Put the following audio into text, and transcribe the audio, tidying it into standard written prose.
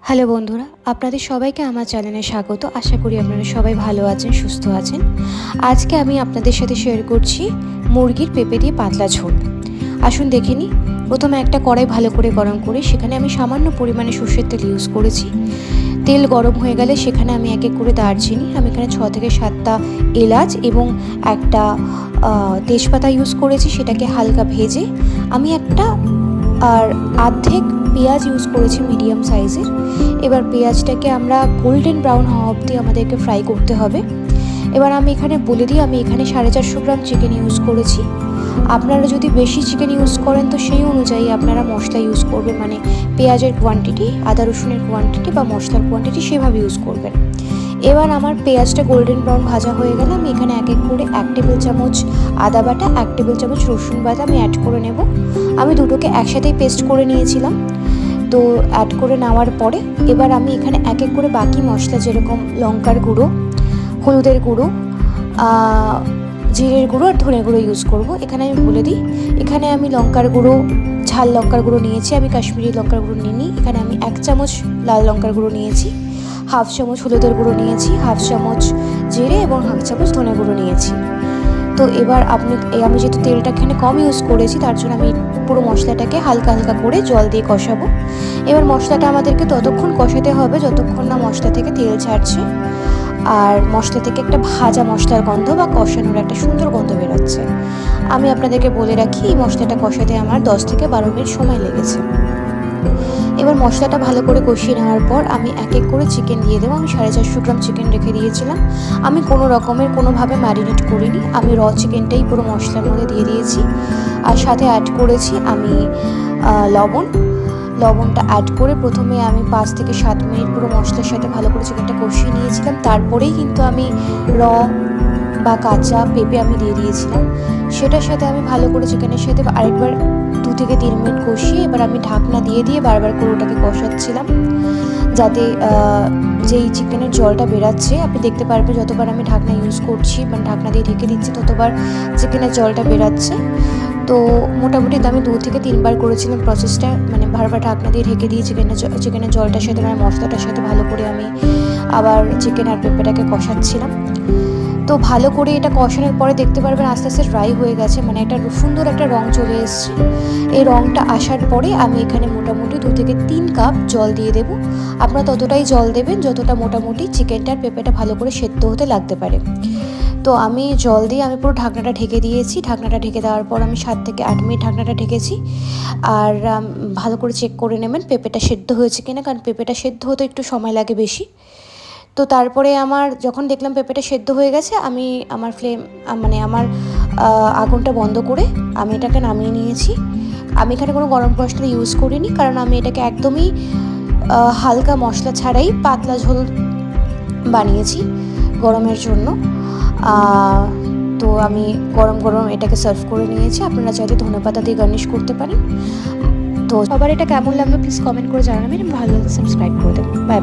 Hello বন্ধুরা, আপনাদের সবাইকে আমার চ্যানেলে স্বাগত। আশা করি আপনারা সবাই ভালো আছেন, সুস্থ আছেন। আজকে আমি আপনাদের সাথে শেয়ার করছি মুরগির পেঁপে দিয়ে পাতলা ঝোল। আসুন দেখে নিই। প্রথমে একটা কড়াই ভালো করে গরম করে সেখানে আমি সামান্য পরিমাণে সর্ষের তেল ইউজ করেছি। তেল গরম হয়ে গেলে সেখানে আমি এক এক করে দারচিনি, আমি এখানে 6 থেকে 7টা এলাচ এবং একটা তেজপাতা ইউজ করেছি। সেটাকে হালকা ভেজে আমি একটা আর অর্ধেক পেঁয়াজ ইউজ করেছি মিডিয়াম সাইজের। এবার পেঁয়াজটাকে আমরা গোল্ডেন ব্রাউন হওয়া অবধি আমাদেরকে ফ্রাই করতে হবে। এবার আমি এখানে বলে দিই, আমি এখানে 450 গ্রাম চিকেন ইউজ করেছি। আপনারা যদি বেশি চিকেন ইউজ করেন তো সেই অনুযায়ী আপনারা মশলা ইউজ করবেন, মানে পেঁয়াজের কোয়ান্টিটি, আদা রসুনের কোয়ান্টিটি বা মশলার কোয়ান্টিটি সেভাবে ইউজ করবেন। এবার আমার পেঁয়াজটা গোল্ডেন ব্রাউন ভাজা হয়ে গেলে আমি এখানে এক এক করে 1 টেবিল চামচ আদা বাটা, 1 টেবিল চামচ রসুন বাটা আমি অ্যাড করে নেব। আমি দুটোকে একসাথেই পেস্ট করে নিয়েছিলাম। তো অ্যাড করে নেওয়ার পরে এবার আমি এখানে এক এক করে বাকি মশলা, যেরকম লঙ্কার গুঁড়ো, হলুদের গুঁড়ো, জিরের গুঁড়ো আর ধনে গুঁড়ো ইউজ করব। এখানে আমি বলে দিই, এখানে আমি লঙ্কার গুঁড়ো, ঝাল লঙ্কার গুঁড়ো নিয়েছি, আমি কাশ্মীরি লঙ্কার গুঁড়ো নিইনি। এখানে আমি 1 চামচ লাল লঙ্কার গুঁড়ো নিয়েছি, 1/2 চামচ হলুদের গুঁড়ো নিয়েছি, 1/2 চামচ জিরে এবং 1/2 চামচ ধনে গুঁড়ো নিয়েছি। তো এবার আমি যেহেতু তেলটা এখানে কম ইউজ করেছি তার জন্য আমি পুরো মশলাটাকে হালকা হালকা করে জল দিয়ে কষাবো। এবার মশলাটা আমাদেরকে ততক্ষণ কষাতে হবে যতক্ষণ না মশলা থেকে তেল ছাড়ছে আর মশলা থেকে একটা ভাজা মশলার গন্ধ বা কষানোর একটা সুন্দর গন্ধ বেরোচ্ছে। আমি আপনাদেরকে বলে রাখি, এই মশলাটা কষাতে আমার 10 থেকে 12 মিনিট সময় লেগেছে। এবার মশলাটা ভালো করে কষিয়ে নেওয়ার পর আমি এক এক করে চিকেন দিয়ে দেবো। আমি 450 গ্রাম চিকেন রেখে দিয়েছিলাম। আমি কোনোভাবে ম্যারিনেট করিনি, আমি র চিকেনটাই পুরো মশলার মধ্যে দিয়ে দিয়েছি। আর সাথে অ্যাড করেছি আমি লবণটা অ্যাড করে প্রথমে আমি 5 থেকে 7 মিনিট পুরো মশলার সাথে ভালো করে চিকেনটা কষিয়ে নিয়েছিলাম। তারপরেই কিন্তু আমি বা কাঁচা পেঁপে আমি দিয়ে দিয়েছিলাম। সেটার সাথে আমি ভালো করে চিকেনের সাথে আরেকবার 2 থেকে 3 মিনিট কষিয়ে এবার আমি ঢাকনা দিয়ে বারবার করে ওটাকে কষাচ্ছিলাম, যাতে যেই চিকেনের জলটা বেরাচ্ছে আপনি দেখতে পারবেন যতবার আমি ঢাকনা ইউজ করছি, মানে ঢাকনা দিয়ে ঢেকে দিচ্ছি, ততবার চিকেনের জলটা বেরাচ্ছে। তো মোটামুটি আমি 2 থেকে 3 বার করেছিলাম প্রসেসটা, মানে বারবার ঢাকনা দিয়ে ঢেকে দিয়ে চিকেনের জলটার সাথে মানে মশলাটার সাথে ভালো করে আমি আবার চিকেন আর পেঁপেটাকে কষাচ্ছিলাম। তো ভালো করে এটা কষানোর পরে দেখতে পারবেন আস্তে আস্তে ড্রাই হয়ে গেছে, মানে একটা সুন্দর একটা রং চলে এসছে। এই রংটা আসার পরে আমি এখানে মোটামুটি 2 থেকে 3 কাপ জল দিয়ে দেবো। আপনারা ততটাই জল দেবেন যতটা মোটামুটি চিকেনটার পেঁপেটা ভালো করে সেদ্ধ হতে লাগতে পারে। তো আমি জল দিয়ে আমি পুরো ঢাকনাটা ঢেকে দিয়েছি। ঢাকনাটা ঢেকে দেওয়ার পর আমি 7 থেকে 8 মিনিট ঢাকনাটা ঢেকেছি। আর ভালো করে চেক করে নেবেন পেঁপেটা সেদ্ধ হয়েছে কিনা, কারণ পেঁপেটা সেদ্ধ হতে একটু সময় লাগে বেশি। তো তারপরে আমার যখন দেখলাম পেঁপেটা সেদ্ধ হয়ে গেছে, আমি আমার আগুনটা বন্ধ করে আমি এটাকে নামিয়ে নিয়েছি। আমি এখানে কোনো গরম মশলা ইউজ করিনি, কারণ আমি এটাকে একদমই হালকা মশলা ছাড়াই পাতলা ঝোল বানিয়েছি গরমের জন্য। তো আমি গরম গরম এটাকে সার্ভ করে নিয়েছি। আপনারা চাইলে ধনেপাতা দিয়ে গার্নিশ করতে পারেন। তো সবার এটা কেমন লাগলো প্লিজ কমেন্ট করে জানাবেন, ভালো লাগলে সাবস্ক্রাইব করে দেবেন। Bye bye.